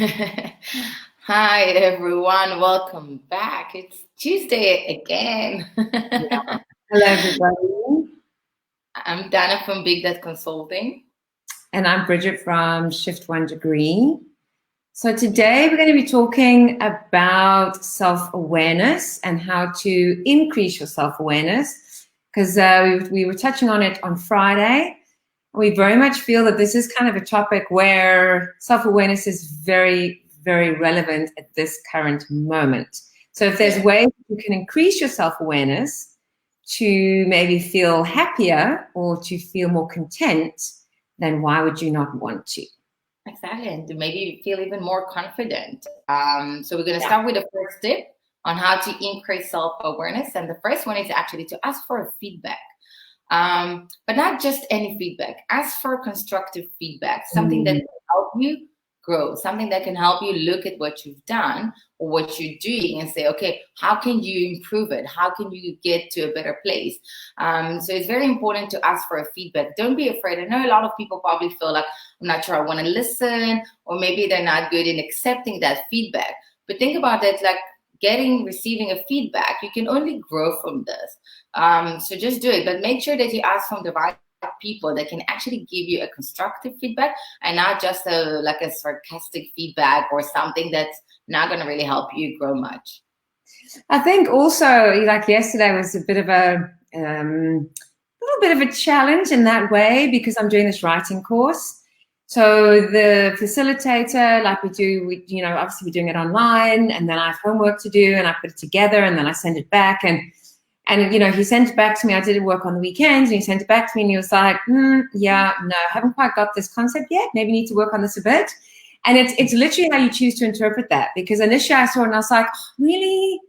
Hi, everyone. Welcome back. It's Tuesday again. Hello, everybody. I'm Dana from Big.Consulting. And I'm Bridget from Shift One Degree. So today we're going to be talking about self-awareness and how to increase your self-awareness, because we were touching on it on Friday. We very much feel that this is kind of a topic where self-awareness is very, very relevant at this current moment. So if there's ways you can increase your self-awareness to maybe feel happier or to feel more content, then why would you not want to? Exactly. And to maybe feel even more confident. So we're going to start with the first tip on how to increase self-awareness. And the first one is actually to ask for feedback. But not just any feedback. Ask for constructive feedback, something that can help you grow, something that can help you look at what you've done or what you're doing and say, okay, how can you improve it? How can you get to a better place? So it's very important to ask for a feedback. Don't be afraid. I know a lot of people probably feel like, I'm not sure I want to listen, or maybe they're not good in accepting that feedback. But think about it like receiving a feedback. You can only grow from this. So just do it, but make sure that you ask from the right people that can actually give you a constructive feedback and not just like a sarcastic feedback or something that's not going to really help you grow much. I think also, like yesterday was a bit of a little bit of a challenge in that way, because I'm doing this writing course. So the facilitator, like obviously we're doing it online, and then I have homework to do, and I put it together, and then I send it back, and he sent it back to me. I did work on the weekends, and he sent it back to me, and he was like, yeah, no, I haven't quite got this concept yet. Maybe need to work on this a bit. And it's literally how you choose to interpret that, because initially I saw it and I was like, oh, really?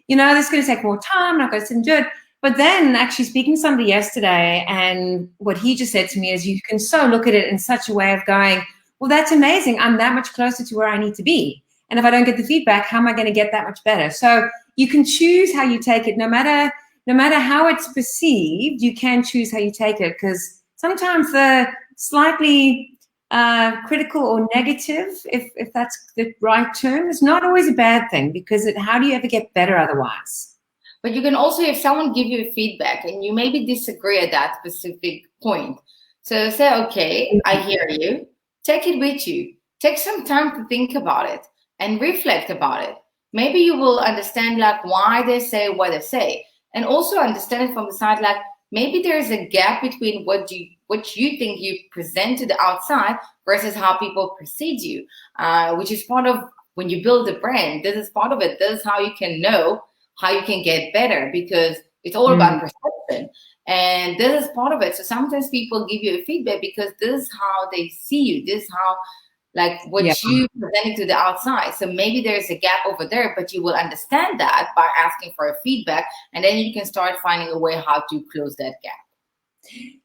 This is going to take more time. I'm not going to sit and do it. But then actually speaking to somebody yesterday, and what he just said to me is, you can so look at it in such a way of going, well, that's amazing. I'm that much closer to where I need to be. And if I don't get the feedback, how am I going to get that much better? So you can choose how you take it, no matter how it's perceived. You can choose how you take it, because sometimes the slightly critical or negative, if that's the right term, is not always a bad thing, because how do you ever get better otherwise? But you can also, if someone give you feedback and you maybe disagree at that specific point, so say, okay, I hear you, take it with you, take some time to think about it and reflect about it. Maybe you will understand like why they say what they say, and also understand it from the side like maybe there's a gap between what you think you present to the outside versus how people perceive you, which is part of when you build a brand. This is part of it. This is how you can know how you can get better, because it's all about perception, and this is part of it. So sometimes people give you a feedback because this is how they see you. This is how like what you presenting to the outside. So maybe there's a gap over there, but you will understand that by asking for a feedback, and then you can start finding a way how to close that gap.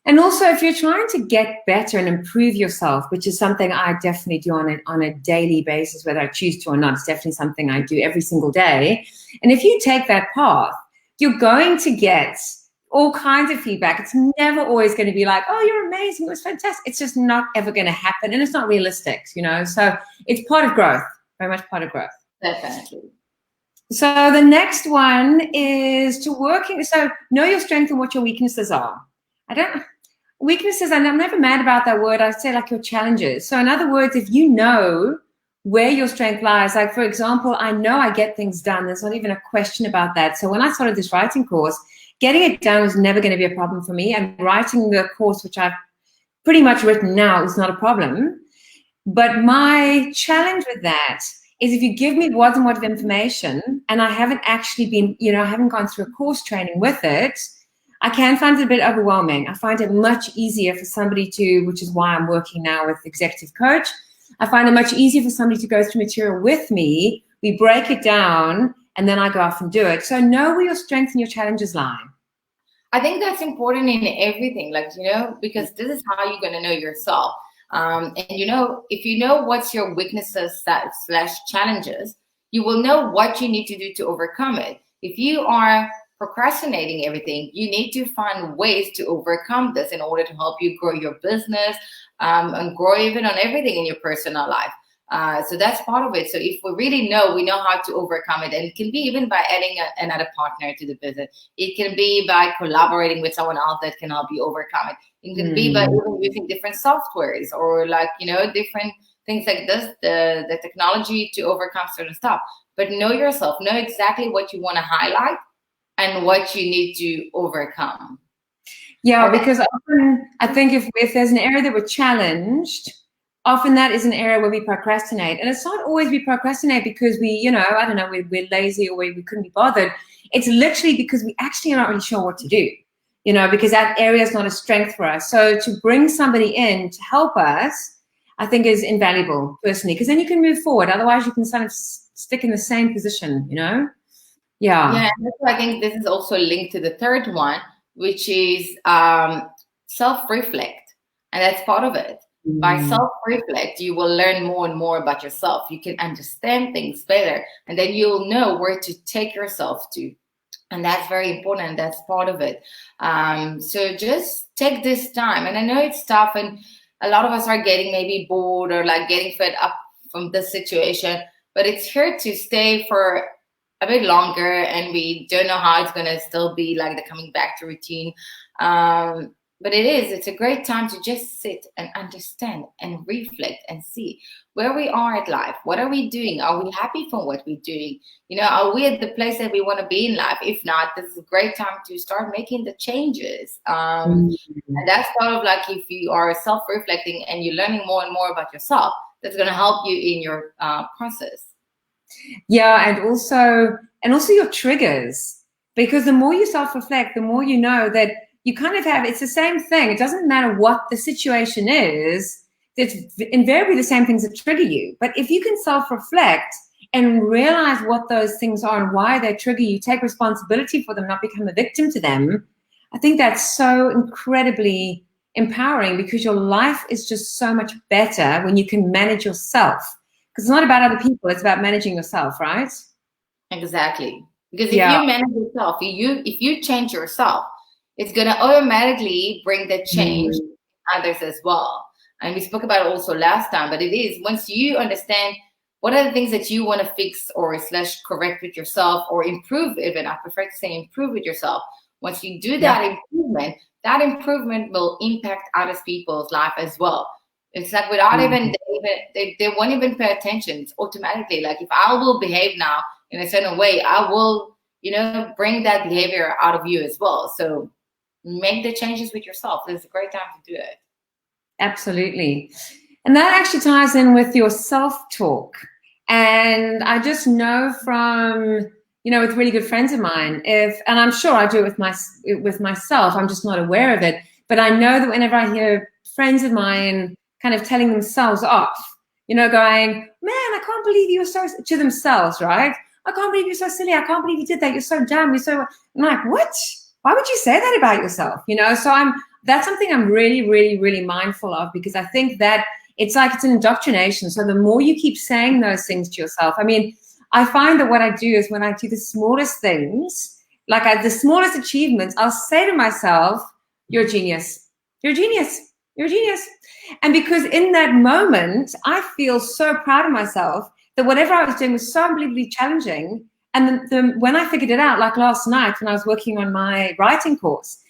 And also, if you're trying to get better and improve yourself, which is something I definitely do on a daily basis, whether I choose to or not, it's definitely something I do every single day. And if you take that path, you're going to get all kinds of feedback. It's never always going to be like, oh, you're amazing, it was fantastic. It's just not ever going to happen, and it's not realistic, So it's part of growth, very much part of growth. Definitely. So the next one is so know your strengths and what your weaknesses are. Weaknesses, and I'm never mad about that word. I say like your challenges. So in other words, if you know where your strength lies, like for example, I know I get things done. There's not even a question about that. So when I started this writing course, getting it done was never going to be a problem for me. And writing the course, which I've pretty much written now, is not a problem. But my challenge with that is, if you give me wads and wads of information and I haven't actually been, I haven't gone through a course training with it, I can find it a bit overwhelming. I find it much easier for somebody which is why I'm working now with Executive Coach. I find it much easier for somebody to go through material with me. We break it down, and then I go off and do it. So know where your strengths and your challenges lie. I think that's important in everything, because this is how you're going to know yourself. And if you know what's your weaknesses / challenges, you will know what you need to do to overcome it. If you are procrastinating everything, you need to find ways to overcome this in order to help you grow your business and grow even on everything in your personal life. So that's part of it. So if we really know, we know how to overcome it. And it can be even by adding another partner to the business. It can be by collaborating with someone else that can help you overcome it. It can be by even using different softwares or like, different things like this, the technology to overcome certain stuff. But know yourself, know exactly what you want to highlight and what you need to overcome. Yeah, because often I think if there's an area that we're challenged, often that is an area where we procrastinate. And it's not always we procrastinate because we, I don't know, we're lazy or we couldn't be bothered. It's literally because we actually are not really sure what to do, because that area is not a strength for us. So to bring somebody in to help us, I think is invaluable personally, because then you can move forward. Otherwise you can kind of stick in the same position, Yeah. Yeah, and I think this is also linked to the third one, which is self-reflect. And that's part of it. By self-reflect, you will learn more and more about yourself. You can understand things better, and then you'll know where to take yourself to. And that's very important. That's part of it. So just take this time. And I know it's tough, and a lot of us are getting maybe bored or like getting fed up from this situation, but it's here to stay for a bit longer, and we don't know how it's going to still be like the coming back to routine. But it's a great time to just sit and understand and reflect and see where we are at life. What are we doing? Are we happy for what we're doing? Are we at the place that we want to be in life? If not, this is a great time to start making the changes. And that's sort of like if you are self-reflecting and you're learning more and more about yourself, that's going to help you in your process. Yeah, and also your triggers, because the more you self-reflect, the more you know that you kind of have, it's the same thing. It doesn't matter what the situation is, it's invariably the same things that trigger you. But if you can self-reflect and realize what those things are and why they trigger you, take responsibility for them, not become a victim to them, I think that's so incredibly empowering, because your life is just so much better when you can manage yourself. Because it's not about other people, it's about managing yourself, right? Exactly. Because if you manage yourself, if you change yourself, it's going to automatically bring the change in others as well. And we spoke about it also last time, but it is once you understand what are the things that you want to fix or / correct with yourself or improve even. I prefer to say improve with yourself. Once you do that improvement will impact other people's life as well. It's like without they won't even pay attention. It's automatically like if I will behave now in a certain way, I will, bring that behavior out of you as well. So make the changes with yourself. This is a great time to do it. Absolutely. And that actually ties in with your self-talk. And I just know from, with really good friends of mine, and I'm sure I do it with myself, I'm just not aware of it. But I know that whenever I hear friends of mine kind of telling themselves off, going, man, I can't believe you're so, to themselves, right? I can't believe you're so silly. I can't believe you did that. You're so dumb. I'm like, what? Why would you say that about yourself? So that's something I'm really, really, really mindful of, because I think that it's an indoctrination. So the more you keep saying those things to yourself, I find that what I do is when I do the smallest things, the smallest achievements, I'll say to myself, you're a genius. You're a genius. You're a genius. And because in that moment, I feel so proud of myself that whatever I was doing was so unbelievably challenging. And when I figured it out, like last night when I was working on my writing course,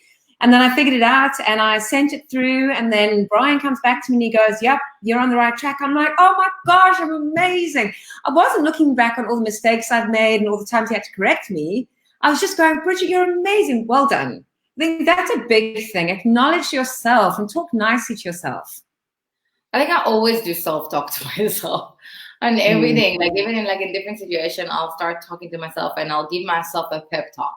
and then I figured it out and I sent it through, and then Brian comes back to me and he goes, yep, you're on the right track. I'm like, oh my gosh, I'm amazing. I wasn't looking back on all the mistakes I've made and all the times he had to correct me. I was just going, Bridget, you're amazing. Well done. I think that's a big thing. Acknowledge yourself and talk nicely to yourself. I think I always do self-talk to myself on everything. Like even in different situations, I'll start talking to myself and I'll give myself a pep talk.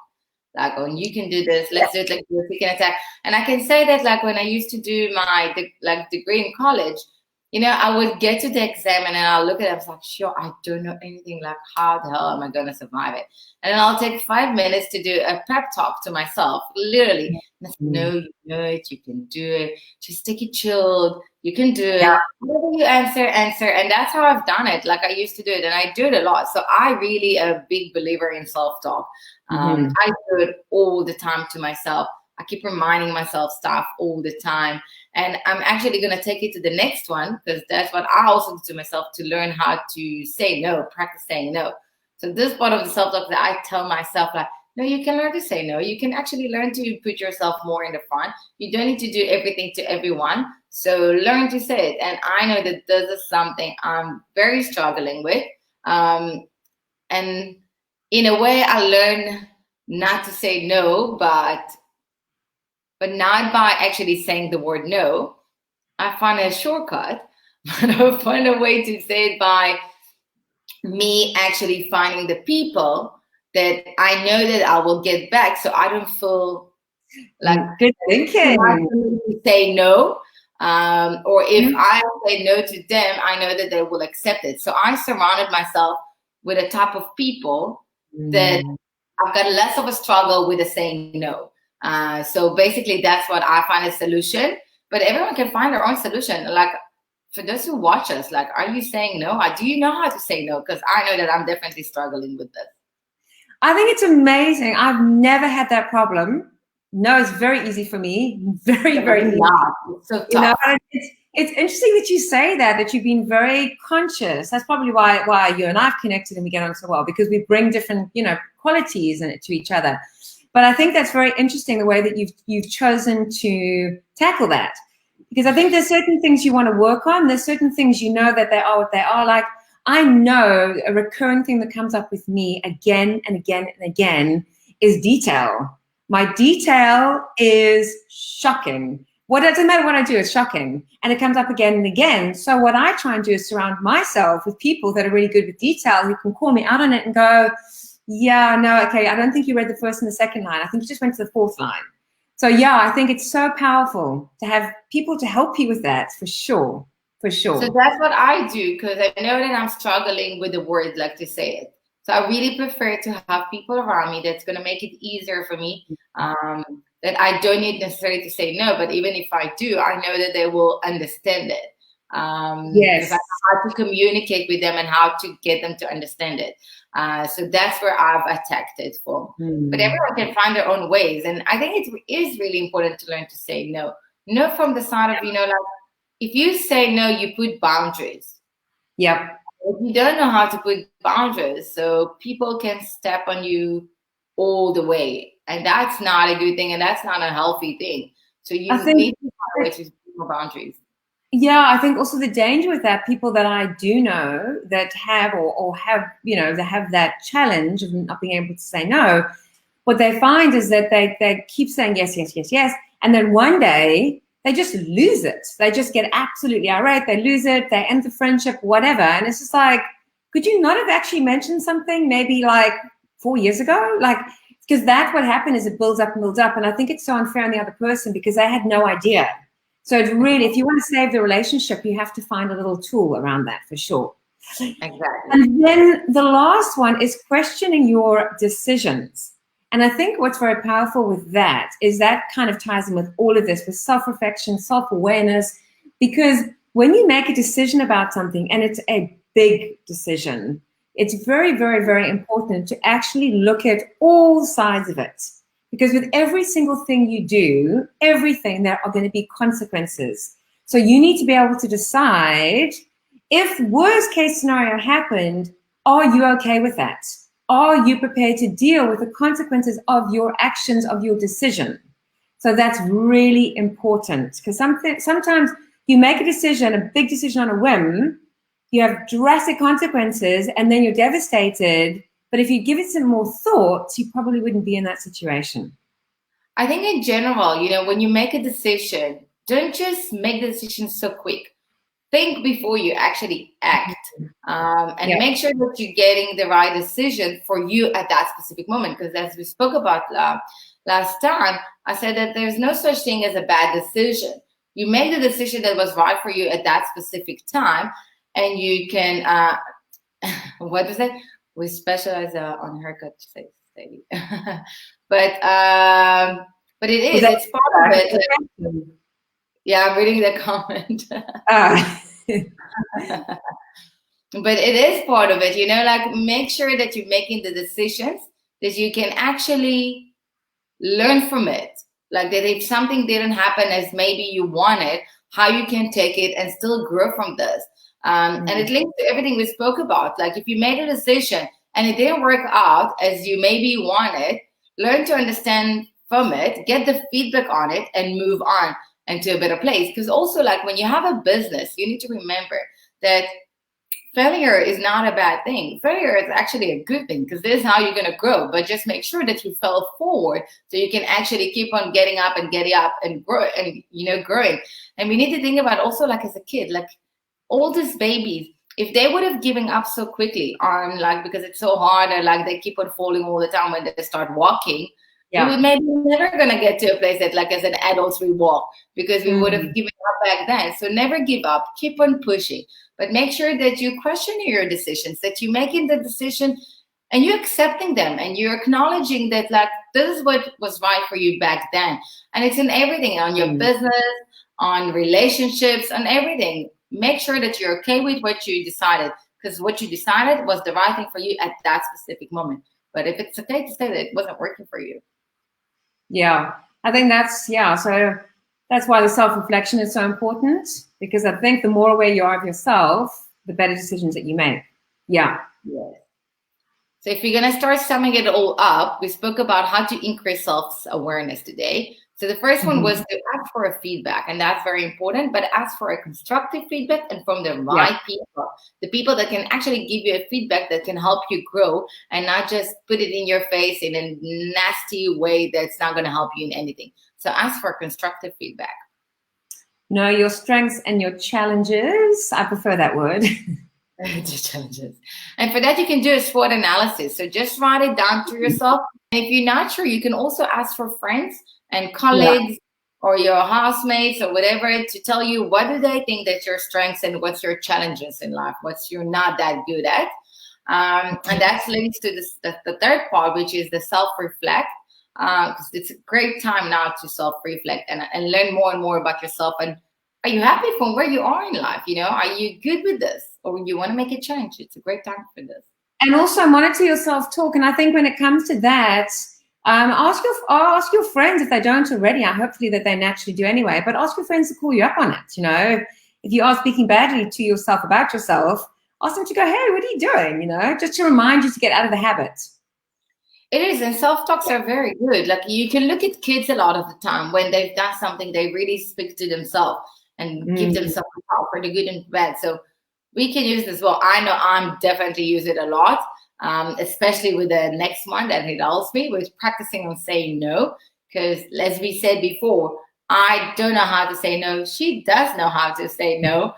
Like, oh, you can do this. Let's do it like this. We can attack. And I can say that when I used to do my degree in college, I would get to the exam and then I'll look at it. I was like, sure, I don't know anything. Like, how the hell am I going to survive it? And then I'll take 5 minutes to do a pep talk to myself, literally. And I say, no, you know it. You can do it. Just take it chilled. You can do it. Whatever you answer. And that's how I've done it. Like I used to do it, and I do it a lot. So I really am a big believer in self-talk. I do it all the time to myself. I keep reminding myself stuff all the time. And I'm actually going to take it to the next one, because that's what I also do to myself, to learn how to say no, practice saying no. So this part of the self-talk that I tell myself, like, no, you can learn to say no. You can actually learn to put yourself more in the front. You don't need to do everything to everyone. So learn to say it. And I know that this is something I'm very struggling with. And in a way, I learned not to say no, but not by actually saying the word no. I find a shortcut, but I find a way to say it by me actually finding the people that I know that I will get back, so I don't feel like good thinking to say no. Or if I say no to them, I know that they will accept it. So I surrounded myself with a type of people that I've got less of a struggle with the saying no. So basically, that's what I find a solution. But everyone can find their own solution. Like, for those who watch us, like, are you saying no? Do you know how to say no? Because I know that I'm definitely struggling with this. I think it's amazing. I've never had that problem. No, it's very easy for me. Very, very easy. It's so tough. It's interesting that you say that you've been very conscious. That's probably why you and I've connected and we get on so well, because we bring different, qualities to each other. But I think that's very interesting, the way that you've chosen to tackle that. Because I think there's certain things you want to work on. There's certain things that they are what they are. Like, I know a recurring thing that comes up with me again and again and again is detail. My detail is shocking. It doesn't matter what I do, it's shocking. And it comes up again and again. So what I try and do is surround myself with people that are really good with detail, who can call me out on it and go, yeah, no, okay, I don't think you read the first and the second line. I think you just went to the fourth line. So yeah, I think it's so powerful to have people to help you with that, for sure. For sure. So that's what I do, because I know that I'm struggling with the word, like, to say it. So I really prefer to have people around me that's going to make it easier for me, that I don't need necessarily to say no, but even if I do, I know that they will understand it. Yes. Because I know how to communicate with them and how to get them to understand it. So that's where I've attacked it for. But everyone can find their own ways. And I think it is really important to learn to say no. No from the side of, like, if you say no, you put boundaries. Yep. If you don't know how to put boundaries, so people can step on you all the way. And that's not a good thing, and that's not a healthy thing. So you need to find ways to put more boundaries. Yeah, I think also the danger with that, people that I do know that have or have, they have that challenge of not being able to say no, what they find is that they keep saying yes, yes, yes, yes. And then one day they just lose it. They just get absolutely irate. They lose it. They end the friendship, whatever. And it's just like, could you not have actually mentioned something maybe like 4 years ago? Like, because that's what happened, is it builds up and builds up. And I think it's so unfair on the other person because they had no idea. So it's really, if you want to save the relationship, you have to find a little tool around that, for sure. Exactly. And then the last one is questioning your decisions. And I think what's very powerful with that is that kind of ties in with all of this, with self-reflection, self-awareness, because when you make a decision about something, and it's a big decision, it's very, very, very important to actually look at all sides of it. Because with every single thing you do, everything, there are going to be consequences. So you need to be able to decide, if worst case scenario happened, are you okay with that? Are you prepared to deal with the consequences of your actions, of your decision? So that's really important, because sometimes you make a decision, a big decision on a whim, you have drastic consequences, and then you're devastated. But if you give it some more thought, you probably wouldn't be in that situation. I think in general, when you make a decision, don't just make the decision so quick. Think before you actually act, and make sure that you're getting the right decision for you at that specific moment. Because as we spoke about last time, I said that there's no such thing as a bad decision. You make the decision that was right for you at that specific time, and you can, what was it? We specialize on haircut, say. But it is, it's part of it. Yeah, I'm reading the comment. But it is part of it, like, make sure that you're making the decisions that you can actually learn from it. Like that if something didn't happen as maybe you wanted, how you can take it and still grow from this. And it links to everything we spoke about. Like if you made a decision and it didn't work out as you maybe wanted, learn to understand from it, get the feedback on it, and move on into a better place. Because also, like when you have a business, you need to remember that failure is not a bad thing. Failure is actually a good thing because this is how you're going to grow. But just make sure that you fell forward so you can actually keep on getting up and grow and growing. And we need to think about also like as a kid, like all these babies, if they would have given up so quickly on like because it's so hard and like they keep on falling all the time when they start walking, we would maybe never gonna get to a place that like as an adults we walk because we would have given up back then. So never give up, keep on pushing. But make sure that you question your decisions, that you're making the decision and you're accepting them and you're acknowledging that like this is what was right for you back then. And it's in everything, on your business, on relationships, on everything. Make sure that you're okay with what you decided because what you decided was the right thing for you at that specific moment. But if it's okay to say that it wasn't working for you. Yeah, I think so that's why the self-reflection is so important, because I think the more aware you are of yourself, the better decisions that you make. Yeah. Yes. So if you're going to start summing it all up, we spoke about how to increase self-awareness today. So the first one was to ask for a feedback, and that's very important, but ask for a constructive feedback and from the right people, the people that can actually give you a feedback that can help you grow and not just put it in your face in a nasty way that's not going to help you in anything. So ask for constructive feedback. Know your strengths and your challenges. I prefer that word. Challenges. And for that, you can do a SWOT analysis. So just write it down to yourself. And if you're not sure, you can also ask for friends and colleagues or your housemates or whatever to tell you what do they think that's your strengths and what's your challenges in life, what's you're not that good at. And that links to the third part, which is the self-reflect. Because it's a great time now to self-reflect and learn more and more about yourself. And are you happy from where you are in life? Are you good with this? Or you want to make a change? It's a great time for this. And also monitor your self-talk. And I think when it comes to that, ask your friends if they don't already. Hopefully that they naturally do anyway. But ask your friends to call you up on it. If you are speaking badly to yourself about yourself, ask them to go, hey, what are you doing? Just to remind you to get out of the habit. It is, and self-talks are very good. Like you can look at kids a lot of the time when they've done something, they really speak to themselves and give themselves a talk for the good and bad. So we can use this as well. I know I'm definitely use it a lot, especially with the next one that it helps me with practicing on saying no. Because as we said before, I don't know how to say no. She does know how to say no.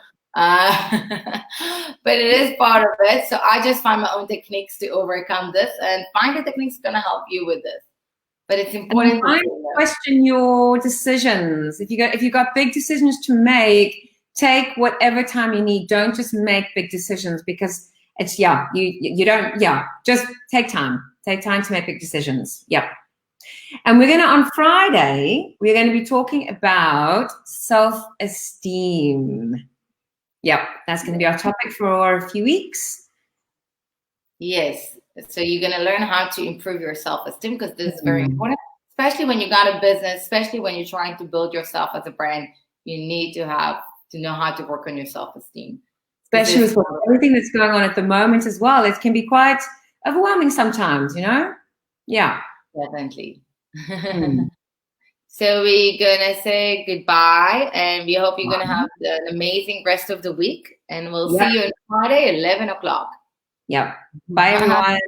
But it is part of it. So I just find my own techniques to overcome this and find the techniques going to help you with this. But it's important to question your decisions. If you got big decisions to make, take whatever time you need. Don't just make big decisions because it's you don't just take time. Take time to make big decisions. And on Friday, we're going to be talking about self-esteem. That's going to be our topic for a few weeks. Yes. So you're going to learn how to improve your self-esteem because this is very important, especially when you got a business, especially when you're trying to build yourself as a brand. You need to know how to work on your self-esteem. Especially with everything that's going on at the moment as well. It can be quite overwhelming sometimes, Yeah. Definitely. So we're going to say goodbye, and we hope you're going to have an amazing rest of the week. And we'll see you on Friday at 11 o'clock. Bye, everyone.